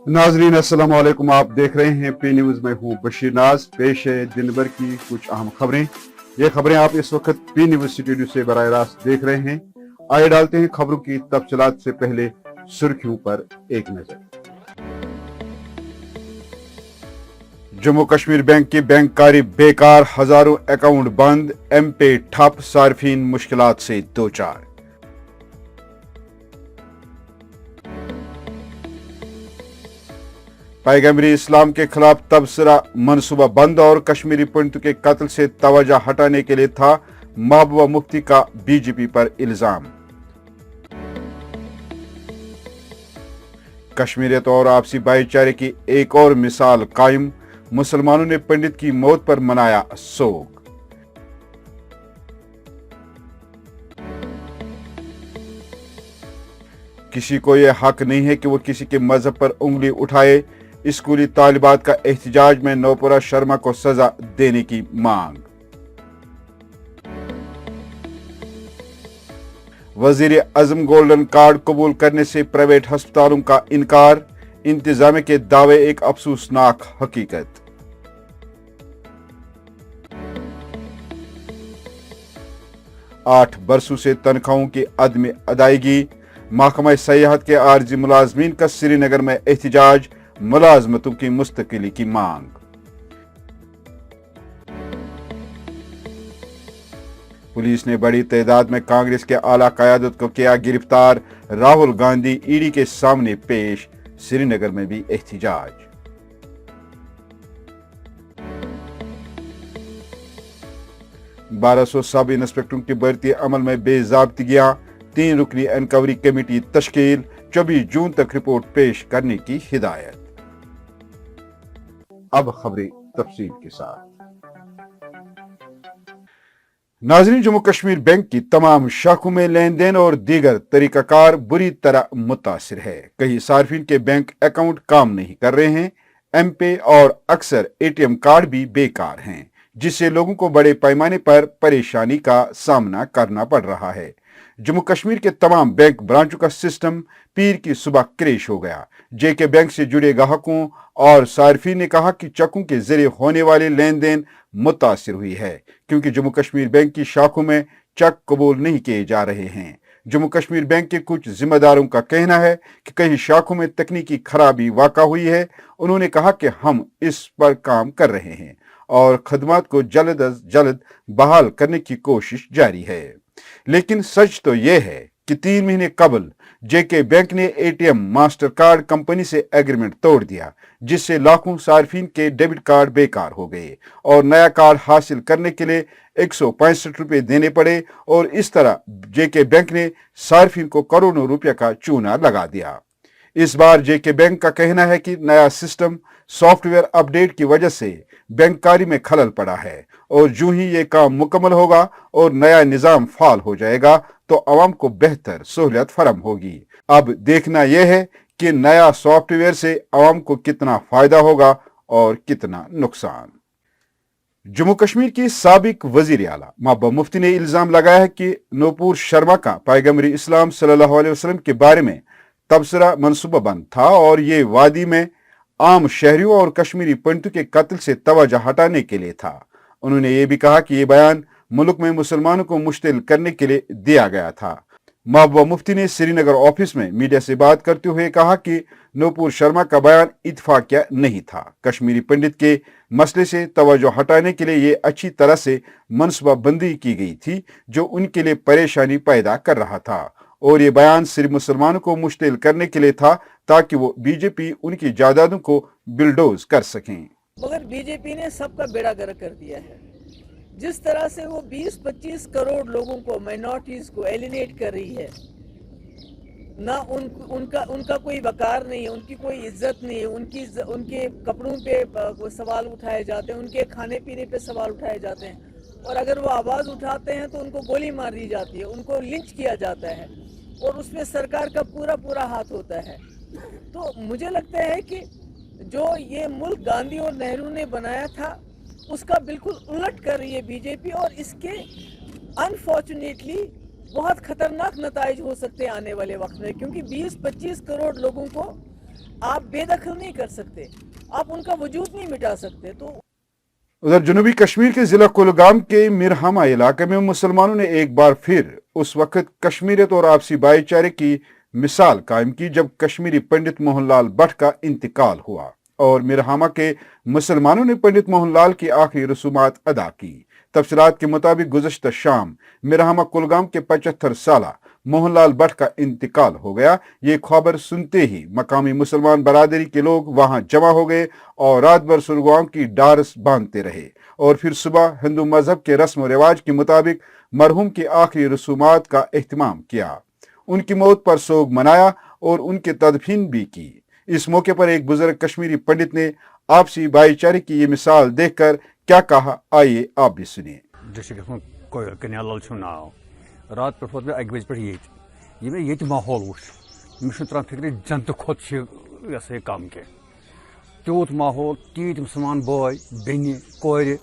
नाजरीन अस्सलाम वालेकुम, आप देख रहे हैं पी न्यूज। मैं हूं बशीर नाज। पेश है दिन भर की कुछ अहम खबरें। ये खबरें आप इस वक्त पी न्यूज स्टूडियो से बराह रास्त देख रहे हैं। आइए डालते हैं खबरों की तफसीलात से पहले सुर्खियों पर एक नजर। जम्मू कश्मीर बैंक की बैंककारी बेकार, हजारों अकाउंट बंद, एम-पे ठप, सार्फिन मुश्किलात से दो चार। पैगम्बरी इस्लाम के खिलाफ तबसरा मनसूबा बंद और कश्मीरी पंडितों के कत्ल से तवज्जो हटाने के लिए था महबूबा मुफ्ती का बीजेपी पर इल्जाम। कश्मीरियत और आपसी भाईचारे की एक और मिसाल कायम, मुसलमानों ने पंडित की मौत पर मनाया शोक। किसी को यह हक नहीं है कि वो किसी के मजहब पर उंगली उठाए। स्कूली तालिबात का एहतजाज में नौपुरा शर्मा को सजा देने की मांग। वजीर आजम गोल्डन कार्ड कबूल करने से प्राइवेट अस्पतालों का इनकार, इंतजामिया के दावे एक अफसोसनाक हकीकत। आठ बरसों से तनख्वाहों की अदम अदायगी, महकमा सयाहत के आरजी मुलाजमीन का श्रीनगर में एहतजाज, मुलाजमतों की मुस्तकिली की मांग। पुलिस ने बड़ी तादाद में कांग्रेस के आला क़यादत को किया गिरफ्तार, राहुल गांधी ईडी के सामने पेश, श्रीनगर में भी एहतजाज। बारह सौ सब इंस्पेक्टरों की भर्ती अमल में बेज़ाब्तियां, 3 रुकनी इंक्वायरी कमेटी तश्कील, 24 जून तक रिपोर्ट पेश करने की हिदायत। अब खबरें तफसील के साथ। नाज़रीन, जम्मू कश्मीर बैंक की तमाम शाखों में लेन देन और दीगर तरीकाकार बुरी तरह मुतासिर है। कई सार्फिन के बैंक अकाउंट काम नहीं कर रहे हैं, एम-पे और अक्सर एटीएम कार्ड भी बेकार हैं, जिससे लोगों को बड़े पैमाने पर परेशानी का सामना करना पड़ रहा है। जम्मू कश्मीर के तमाम बैंक ब्रांचों का सिस्टम पीर की सुबह क्रैश हो गया। जेके बैंक से जुड़े ग्राहकों और सार्फिन ने कहा कि चेकों के जरिए होने वाले लेन देन मुतासिर हुई है, क्योंकि जम्मू कश्मीर बैंक की शाखों में चेक कबूल नहीं किए जा रहे हैं। जम्मू कश्मीर बैंक के कुछ जिम्मेदारों का कहना है कि कई शाखों में तकनीकी खराबी वाक़ा हुई है। उन्होंने कहा कि हम इस पर काम कर रहे हैं और खदमात को जल्द अज जल्द बहाल करने की कोशिश जारी है। लेकिन सच तो यह है कि 3 महीने कबल जेके बैंक ने एटीएम मास्टर कार्ड कंपनी से एग्रीमेंट तोड़ दिया, जिससे लाखों सार्फिन के डेबिट कार्ड बेकार हो गए और नया कार्ड हासिल करने के लिए 165 रुपए देने पड़े और इस तरह जेके बैंक ने सार्फिन को करोड़ों रुपए का चूना लगा दिया। इस बार जेके बैंक का कहना है कि नया सिस्टम सॉफ्टवेयर अपडेट की वजह से बैंककारी में खलल पड़ा है और जो ही ये काम मुकम्मल होगा और नया निजाम फाल हो जाएगा तो आवाम को बेहतर सहूलियत फराहम होगी। अब देखना यह है कि नया सॉफ्टवेयर से आवाम को कितना फायदा होगा और कितना नुकसान। जम्मू कश्मीर की साबिक वजीर आला महबूबा मुफ्ती ने इल्जाम लगाया है कि नूपुर शर्मा का पैगम्बरी इस्लाम सल्लल्लाहु अलैहि वसल्लम के बारे में तबसरा मनसूबा बंद था और ये वादी में आम शहरियों और कश्मीरी पंडितों के कत्ल से तवज्जो हटाने के लिए था। उन्होंने ये भी कहा कि ये बयान मुल्क में मुसलमानों को मुश्तिल करने के लिए दिया गया था। महबूबा मुफ्ती ने श्रीनगर ऑफिस में मीडिया से बात करते हुए कहा कि नूपुर शर्मा का बयान इत्तफाकिया नहीं था। कश्मीरी पंडित के मसले से तवज्जो हटाने के लिए ये अच्छी तरह से मनसूबा बंदी की गई थी, जो उनके लिए परेशानी पैदा कर रहा था और ये बयान सिर्फ मुसलमानों को मुश्तिल करने के लिए था ताकि वो बीजेपी उनकी जायदादों को बिल्डोज कर सकें। मगर बीजेपी ने सबका बेड़ा गर्क कर दिया है। जिस तरह से वो 20-25 करोड़ लोगों को, माइनॉरिटीज को एलिनेट कर रही है, ना उनका कोई वकार नहीं है, उनकी कोई इज्जत नहीं है, उनके कपड़ों पे सवाल उठाए जाते हैं, उनके खाने पीने पे सवाल उठाए जाते हैं और अगर वो आवाज़ उठाते हैं तो उनको गोली मार दी जाती है, उनको लिंच किया जाता है और उसमें सरकार का पूरा हाथ होता है। तो मुझे लगता है कि जो ये मुल्क गांधी और नेहरू ने बनाया था उसका बिल्कुल उलट कर रही है बीजेपी और इसके अनफॉर्चुनेटली बहुत खतरनाक नताइज हो सकते हैं आने वाले वक्त में, क्योंकि 20-25 करोड़ लोगों को आप बेदखल नहीं कर सकते, आप उनका वजूद नहीं मिटा सकते। तो उधर जनूबी कश्मीर के जिला कुलगाम के मिरहामा इलाके में मुसलमानों ने एक बार फिर उस वक्त कश्मीरियत और आपसी भाईचारे की मिसाल कायम की जब कश्मीरी पंडित मोहनलाल भट्ट का इंतकाल हुआ और मिरहामा के मुसलमानों ने पंडित मोहनलाल की आखिरी रसूमात अदा की। तफसीलात के मुताबिक गुज़श्ता शाम मिरहामा कुलगाम के 75 साला मोहनलाल भट्ट का इंतकाल हो गया। ये खबर सुनते ही मकामी मुसलमान बरादरी के लोग वहां जमा हो गए और रात भर सुरगुआओं की डारस बांधते रहे और फिर सुबह हिंदू मजहब के रस्म व रिवाज के मुताबिक मरहूम की आखिरी रसूमात का एहतमाम किया, उनकी मौत पर सोग मनाया और उनकी तदफीन भी की। इस मौके पर एक बुजुर्ग कश्मीरी पंडित ने आपसी भाईचारे की ये मिसाल देखकर क्या कहा, आइए आप भी सुनिए। रात पे वोत मे 1 बजे पे ये मे ये माहौल वुच मे तरह फिक्र जनत खोत कम के तूत माहौल तीत मुसलमान बॉय बेनि कोर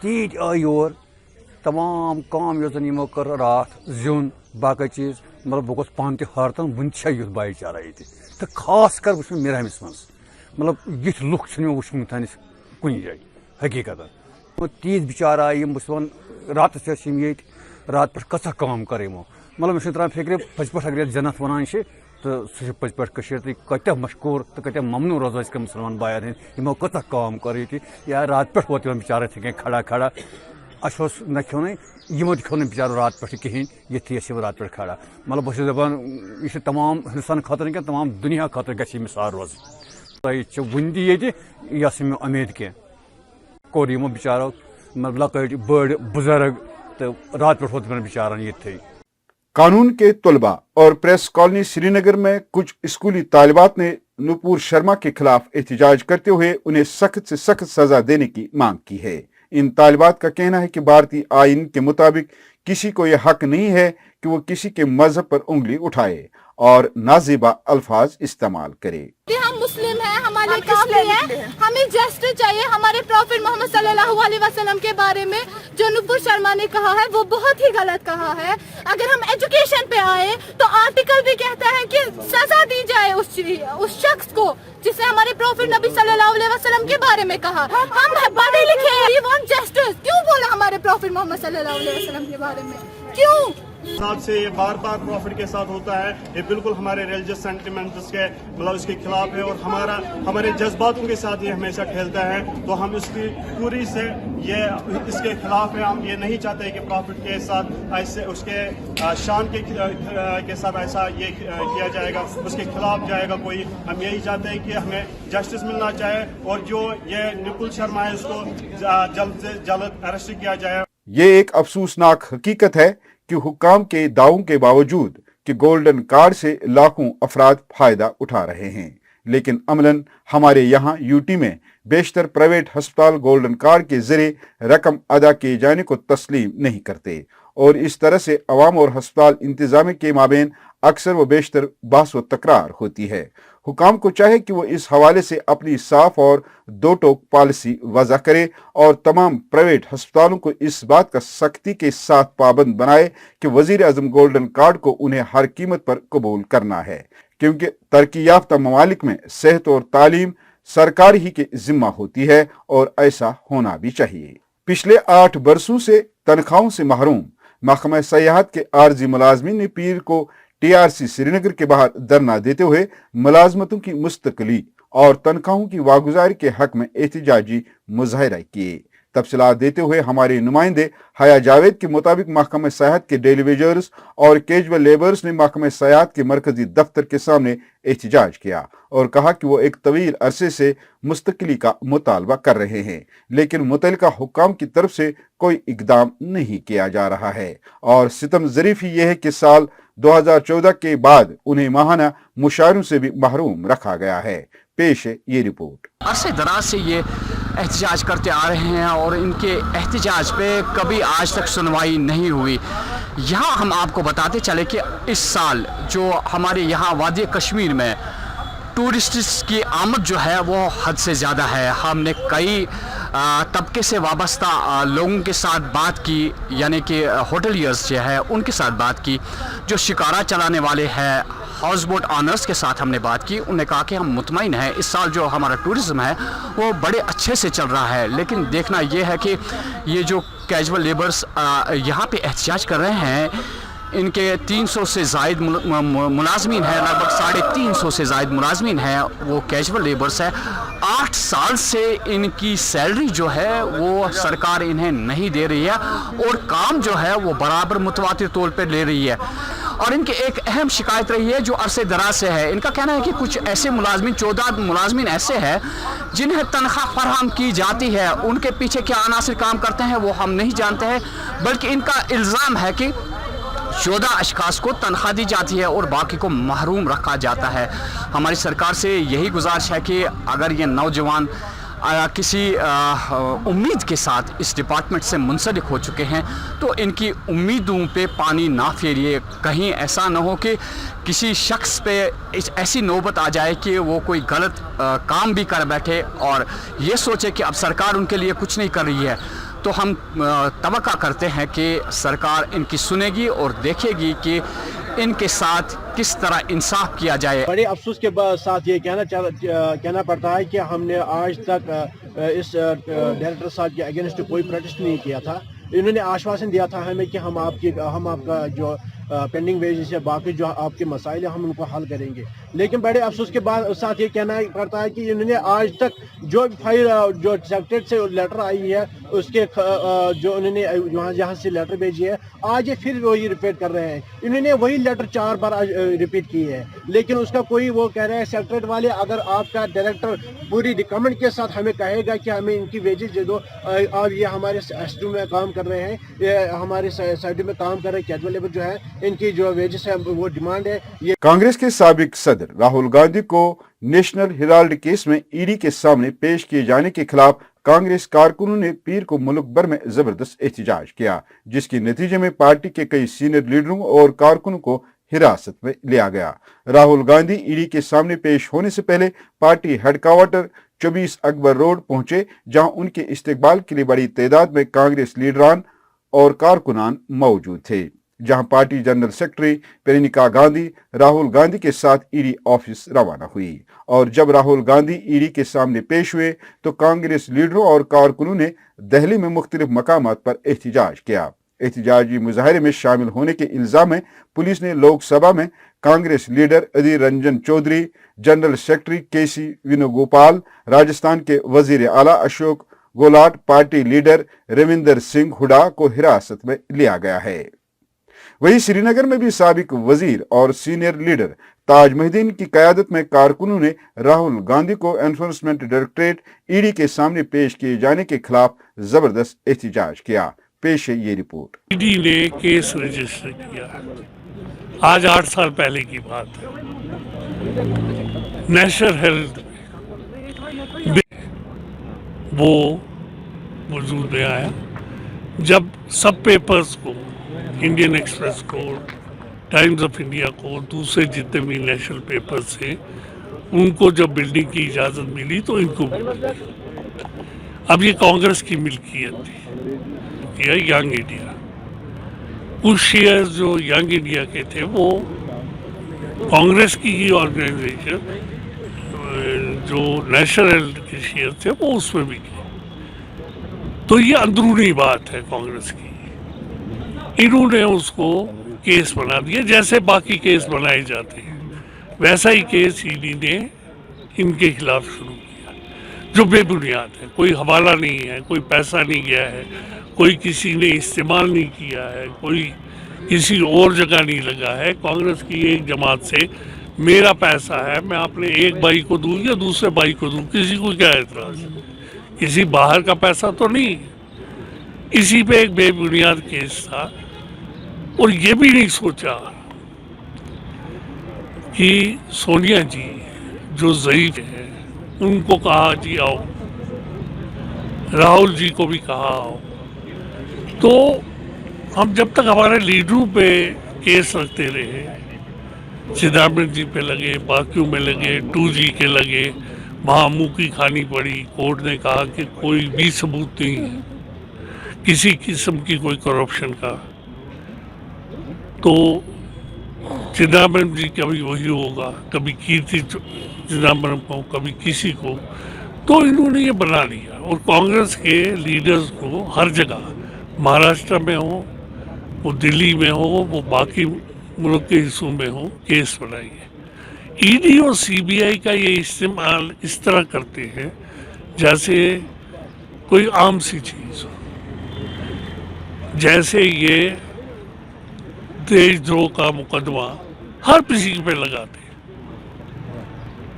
तीत आई योर तमाम काम यो कर रात जुन बाकी चीज मतलब बह गोस पान तहरतन वन युथ भाईचारा ये तो खास कर वो मिरहमस मज मतलब ये लुक वुचमुत कुन जाए हकीकत तीत बिचार आई मुसलमान रात ये रात पे कसा काम कर मतलब मे तरह फिक्र पज पे अगर जन्नत वन तो सह पज पे कत मशकूर तो कत ममनू रोज मुसलमान बायन हमें कत काम कर या रात पे वोत बिचार थे खड़ा खड़ा अस न खो यमो खो बिचारो रात पे कहें ये रात पे खड़ा मतलब बहुत दपान यह तमाम हिंदुस्तान खतर क्या तमाम दुनिया खतर ग मिसाल रोज तह वन ये मे उम्मीद कह कोर यमो बिचारो मतलब लकट बड़ बुजुर्ग तो रात पे वोत बिचारन ये थे। कानून के तलबा और प्रेस कॉलोनी श्रीनगर में कुछ स्कूली तालिबात ने नुपुर शर्मा के खिलाफ एहतजाज करते हुए उन्हें सख्त से सख्त सजा देने की मांग की है। इन तालिबात का कहना है कि भारतीय आईन के मुताबिक किसी को यह हक नहीं है कि वो किसी के मजहब पर उंगली उठाए और नाजिबा अल्फाज इस्तेमाल करे। हम मुस्लिम हैं, हमारे काफी है, हमें जस्टिस चाहिए। हमारे प्रॉफिट मोहम्मद सल्लल्लाहु अलैहि वसल्लम के बारे में जो नुपुर शर्मा ने कहा है वो बहुत ही गलत कहा है। अगर हम एजुकेशन पे आए तो आर्टिकल भी कहता है कि सजा दी जाए उस शख्स को जिसने हमारे प्रॉफिट नबी सल्लल्लाहु अलैहि वसल्लम के बारे में कहा। हम पढ़े लिखे हैं, वी वांट जस्टिस। क्यों बोला हमारे प्रॉफिट मोहम्मद सल्लल्लाहु अलैहि वसल्लम के बारे में, क्यों साथ से ये बार बार प्रॉफिट के साथ होता है। ये बिल्कुल हमारे रिलीजियस सेंटिमेंट्स के मतलब इसके खिलाफ है और हमारे जज्बातों के साथ ये हमेशा खेलता है। तो हम इसकी पूरी से ये इसके खिलाफ है। हम ये नहीं चाहते कि प्रॉफिट के साथ ऐसे उसके शान के साथ ऐसा ये किया जाएगा, उसके खिलाफ जाएगा कोई। हम यही चाहते हैं कि हमें जस्टिस मिलना चाहिए और जो ये निपुल शर्मा है उसको जल्द से जल्द अरेस्ट किया जाए। ये एक अफसोसनाक हकीकत है कि हुक्काम के दावों के बावजूद कि गोल्डन कार्ड से लाखों अफराद फायदा उठा रहे हैं, लेकिन अमलन हमारे यहाँ यूटी में बेशतर प्राइवेट अस्पताल गोल्डन कार्ड के जरिए रकम अदा किए जाने को तस्लीम नहीं करते और इस तरह से अवाम और अस्पताल इंतजामिया के माबेन अक्सर व बेशतर बहस व तकरार होती है। हुकाम को चाहे कि वो इस हवाले से अपनी साफ और दो टोक पॉलिसी वज़ा करे और तमाम प्राइवेट अस्पतालों को इस बात का सख्ती के साथ पाबंद बनाए कि वजीर आजम गोल्डन कार्ड को उन्हें हर कीमत पर कबूल करना है, क्योंकि तरक्की याफ्ता ममालिक में सेहत और तालीम सरकार ही के जिम्मा होती है और ऐसा होना भी चाहिए। पिछले 8 बरसों से तनख्वाहों से महरूम महकमा सयाहत के आर्जी मुलाजमीन ने पीर को टीआरसी श्रीनगर के बाहर धरना देते हुए मुलाजमतों की मुस्तकली और तनख्वाहों की वागुजारी के हक में एहतजाजी मुजाहरा किए। तफसीलात देते हुए हमारे नुमाइंदे हया जावेद के मुताबिक महकमा सयाहत के डेली वेजर्स और कैजुअल लेबर्स ने महकमा सयाहत के मरकजी दफ्तर के सामने एहतजाज किया और कहा कि वो एक तवील अरसे से मुस्तकली का मुतालबा कर रहे हैं, लेकिन मुतल्लिका हुक्काम की तरफ से कोई इकदाम नहीं किया जा रहा है और सितम ज़रीफ यह है कि साल 2014 के बाद उन्हें माहाना मुशायरों से भी महरूम रखा गया है। पेश है ये रिपोर्ट। अरसे दराज से ये एहतजाज करते आ रहे हैं और इनके एहतजाज पे कभी आज तक सुनवाई नहीं हुई। यहाँ हम आपको बताते चले कि इस साल जो हमारे यहाँ वादी कश्मीर में टूरिस्ट्स की आमद जो है वो हद से ज़्यादा है। हमने कई तबके से वाबस्ता लोगों के साथ बात की, यानी कि होटलियर्स जो है उनके साथ बात की, जो शिकारा चलाने वाले हैं, ہاؤس بوٹ آنرز کے ساتھ ہم نے بات کی. انہوں نے کہا کہ ہم مطمئن ہیں اس سال جو ہمارا ٹورزم ہے وہ بڑے اچھے سے چل رہا ہے, لیکن دیکھنا یہ ہے کہ یہ جو کیجول لیبرز یہاں پہ احتجاج کر رہے ہیں, ان کے 300 سے زائد ملازمین ہیں, لگ بھگ 350 سے زائد ملازمین ہیں, وہ کیجول لیبرز ہے. 8 سال سے ان کی سیلری جو ہے وہ سرکار انہیں نہیں دے رہی ہے, اور کام جو ہے وہ برابر متواتر طور پہ لے رہی ہے. اور ان کی ایک اہم شکایت رہی ہے جو عرصے دراز سے ہے. ان کا کہنا ہے کہ کچھ ایسے ملازمین 14 ملازمین ایسے ہیں جنہیں تنخواہ فراہم کی جاتی ہے, ان کے پیچھے کیا عناصر کام کرتے ہیں وہ ہم نہیں جانتے ہیں, بلکہ ان کا الزام ہے کہ 14 اشخاص کو تنخواہ دی جاتی ہے اور باقی کو محروم رکھا جاتا ہے. ہماری سرکار سے یہی گزارش ہے کہ اگر یہ نوجوان کسی امید کے ساتھ اس ڈپارٹمنٹ سے منسلک ہو چکے ہیں تو ان کی امیدوں پہ پانی نہ پھیریے. کہیں ایسا نہ ہو کہ کسی شخص پہ ایسی نوبت آ جائے کہ وہ کوئی غلط کام بھی کر بیٹھے اور یہ سوچے کہ اب سرکار ان کے لیے کچھ نہیں کر رہی ہے. تو ہم توقع کرتے ہیں کہ سرکار ان کی سنے گی اور دیکھے گی کہ ان کے ساتھ کس طرح انصاف کیا جائے. بڑے افسوس کے ساتھ یہ کہنا پڑتا ہے کہ ہم نے آج تک اس ڈائریکٹر صاحب کے اگینسٹ کوئی پروٹیسٹ نہیں کیا تھا. انہوں نے آشواسن دیا تھا ہمیں کہ ہم آپ کا جو پینڈنگ ویجز ہے, باقی جو آپ کے مسائل ہیں ہم ان کو حل کریں گے. لیکن بڑے افسوس کے ساتھ یہ کہنا پڑتا ہے کہ انہوں نے آج تک جو فائل جو سیکریٹریٹ سے لیٹر آئی ہے اس کے جو انہوں نے جہاں سے لیٹر بھیجی ہے, آج یہ پھر وہی ریپیٹ کر رہے ہیں. انہوں نے وہی لیٹر 4 بار ریپیٹ کی ہے, لیکن اس کا کوئی وہ کہہ رہے ہیں سیکریٹریٹ والے اگر آپ کا ڈائریکٹر پوری ریکمنڈ کے ساتھ ہمیں کہے گا کہ ہمیں ان کی ویجز دے دو, اور یہ ہمارے سائٹوں میں کام کر رہے ہیں, یہ ہمارے سائٹوں میں کام کر رہے ہیں کیجول لیبر جو ہے, ان کی جو ویجز ہے وہ ڈیمانڈ ہے. یہ کانگریس کے سابق صدر راہل گاندھی کو نیشنل ہیرالڈ کیس میں ایڈی کے سامنے پیش کیے جانے کے خلاف کانگریس کارکنوں نے پیر کو ملک بھر میں زبردست احتجاج کیا, جس کے نتیجے میں پارٹی کے کئی سینئر لیڈروں اور کارکنوں کو حراست میں لیا گیا. راہل گاندھی ایڈی کے سامنے پیش ہونے سے پہلے پارٹی ہیڈ کوارٹر 24 اکبر روڈ پہنچے, جہاں ان کے استقبال کے لیے بڑی تعداد میں کانگریس لیڈران اور کارکنان موجود تھے, جہاں party general secretary Priyanka Gandhi Rahul Gandhi کے ساتھ ایڈی آفس روانہ ہوئی. اور جب راہل گاندھی ایڈی کے سامنے پیش ہوئے تو کانگریس لیڈروں اور کارکنوں نے دہلی میں مختلف مقامات پر احتجاج کیا. احتجاجی مظاہرے میں شامل ہونے کے الزام میں پولیس نے لوک سبھا میں Congress leader Adhir Ranjan Chowdhury, general secretary K C Venugopal, Rajasthan کے وزیر اعلیٰ اشوک گہلوٹ, پارٹی لیڈر رویندر سنگھ ہڈا کو حراست میں لیا گیا ہے. وہی سری نگر میں بھی سابق وزیر اور سینئر لیڈر تاج محی الدین کی قیادت میں کارکنوں نے راہل گاندھی کو انفورسمنٹ ڈائریکٹوریٹ ایڈی کے سامنے پیش کیے جانے کے خلاف زبردست احتجاج کیا. پیش ہے یہ رپورٹ. ایڈی نے کیس رجسٹر کیا, آج 8 سال پہلے کی بات ہے. نیشنل ہیرالڈ وہ وجود میں آیا جب سب پیپرز کو, انڈین ایکسپریس کو, ٹائمز آف انڈیا کو, دوسرے جتنے بھی نیشنل پیپرز تھے, ان کو جب بلڈنگ کی اجازت ملی تو ان کو ملی. اب یہ کانگریس کی ملکیت تھی, ینگ انڈیا. کچھ شیئر جو ینگ انڈیا کے تھے وہ کانگریس کی ہی آرگنائزیشن, جو نیشنل ہیرالڈ کے شیئر تھے وہ اس میں بھی تھے. تو یہ اندرونی بات ہے کانگریس کی. انہوں نے اس کو کیس بنا دیا, جیسے باقی کیس بنائے جاتے ہیں ویسا ہی کیس ایڈی نے ان کے خلاف شروع کیا, جو بے بنیاد ہے. کوئی حوالہ نہیں ہے, کوئی پیسہ نہیں گیا ہے, کوئی کسی نے استعمال نہیں کیا ہے, کوئی کسی اور جگہ نہیں لگا ہے. کانگریس کی ایک جماعت سے میرا پیسہ ہے, میں اپنے ایک بھائی کو دوں یا دوسرے بھائی کو دوں, کسی کو کیا اعتراض ہے؟ کسی باہر کا پیسہ تو نہیں. اسی پہ ایک بے بنیاد کیس تھا, اور یہ بھی نہیں سوچا کہ سونیا جی جو ضعیف ہیں ان کو کہا جی آؤ, راہل جی کو بھی کہا آؤ. تو ہم جب تک ہمارے لیڈروں پہ کیس رکھتے رہے, سدھارمن جی پہ لگے, باقیوں میں لگے, 2G کے لگے, وہاں منہ کی کھانی پڑی. کورٹ نے کہا کہ کوئی بھی ثبوت نہیں ہے کسی قسم کی کوئی کرپشن کا. تو चिदम्बरम जी कभी वही होगा, कभी कीर्ति चिदम्बरम को, कभी किसी को, तो इन्होंने ये बना लिया। और कांग्रेस के लीडर्स को हर जगह, महाराष्ट्र में हो, वो दिल्ली में हो, वो बाकी मुल्क के हिस्सों में हो, केस बनाई है। ईडी और सीबीआई का ये इस्तेमाल इस तरह करते हैं जैसे कोई आम सी चीज हो, जैसे ये देशद्रोह का मुकदमा हर किसी पे लगाते हैं।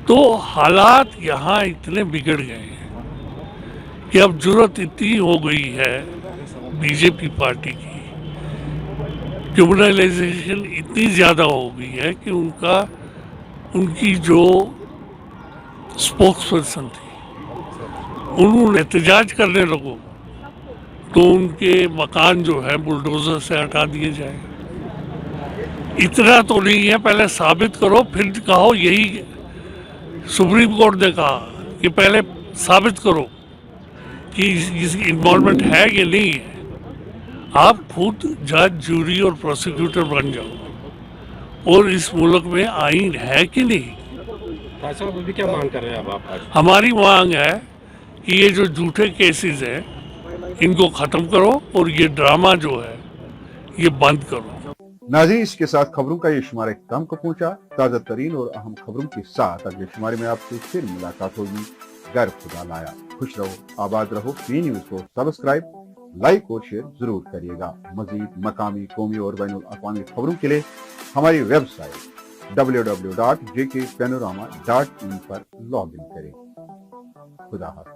तो हालात यहाँ इतने बिगड़ गए हैं कि अब जरूरत इतनी हो गई है बीजेपी पार्टी की, क्रिमिनलाइजेशन इतनी ज्यादा हो गई है कि उनकी जो स्पोक्स पर्सन थी, उन्होंने एहतजाज करने लगो तो उनके मकान जो है बुलडोजर से हटा दिए जाए। इतना तो नहीं है, पहले साबित करो फिर कहो। यही सुप्रीम कोर्ट ने कहा कि पहले साबित करो कि इसकी इन्वॉल्वमेंट है कि नहीं है। आप खुद जज, जूरी और प्रोसिक्यूटर बन जाओ। और इस मुल्क में आइन है कि नहीं। क्या मांग कर रहे हैं आप? हमारी मांग है कि ये जो झूठे केसेस हैं इनको खत्म करो और ये ड्रामा जो है ये बंद करो। नाज़रीन, इसके साथ खबरों का ये शुमारा इख्तिताम को पहुंचा। ताज़ा तरीन और अहम खबरों के साथ अगले शुमारे में आपसे फिर मुलाकात होगी। गर खुदा लाया। खुश रहो, आबाद रहो। पी न्यूज़ को सब्सक्राइब, लाइक और शेयर जरूर करिएगा। मजीद मकामी, कौमी और बैनुल अक़वामी खबरों के लिए हमारी वेबसाइट www.jkpanorama.in पर लॉग इन करें। खुदा हाफ़िज़।